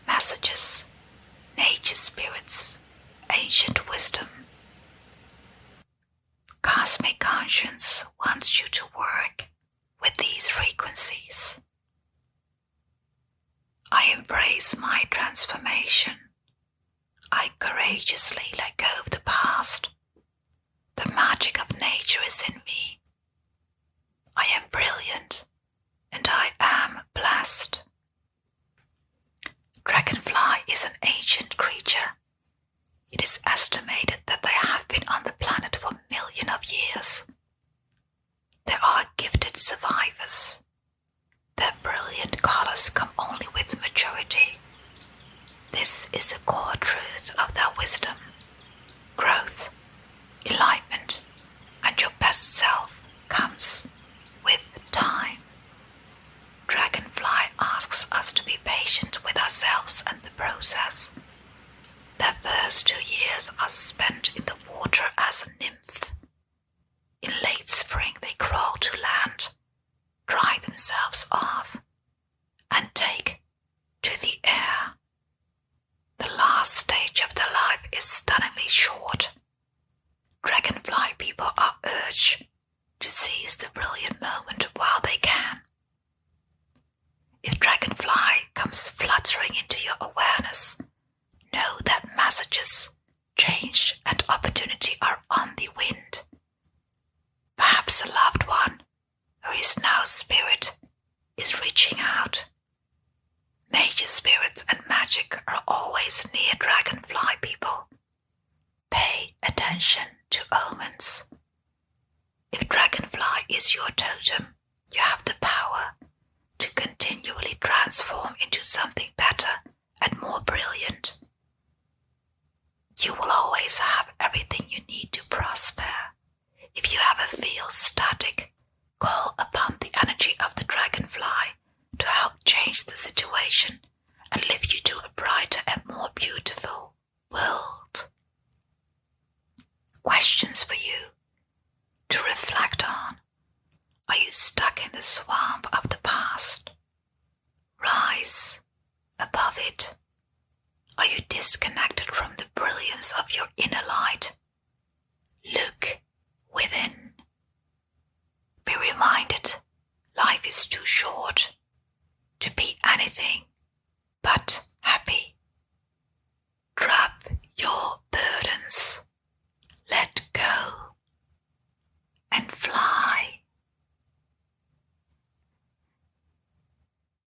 messages, nature spirits, ancient wisdom. Cosmic conscience wants you to work with these frequencies. I embrace my transformation. I courageously let go of the past. The magic of nature is in me. I am brilliant and I am blessed. Dragonfly is an ancient creature. It is estimated that they have been on the planet for millions of years. They are gifted survivors. Their brilliant colors come only with maturity. This is the core truth of their wisdom, growth, enlightenment, and your best self comes with time. Dragonfly asks us to be patient with ourselves and the process. Their first 2 years are spent in the water as a nymph. In late spring they crawl to land, dry themselves off, and take to the air. The last stage of their life is stunningly short. Dragonfly people are urged to seize the brilliant moment while they can. If Dragonfly comes fluttering into your awareness, know that messages, change, and opportunity are on the wind. Perhaps a loved one, who is now spirit, is reaching out. Nature spirits and magic are always near Dragonfly people. Pay attention to omens. If Dragonfly is your totem, you have the power to continually transform into something better and more brilliant. You will always have everything you need to prosper. If you ever feel static, call upon the energy of the Dragonfly to help change the situation and lift you to a brighter and more beautiful world. Questions for you to reflect on. Are you stuck in the swamp of the past? Rise above it. Are you disconnected from the brilliance of your inner light? Look within. Be reminded, life is too short to be anything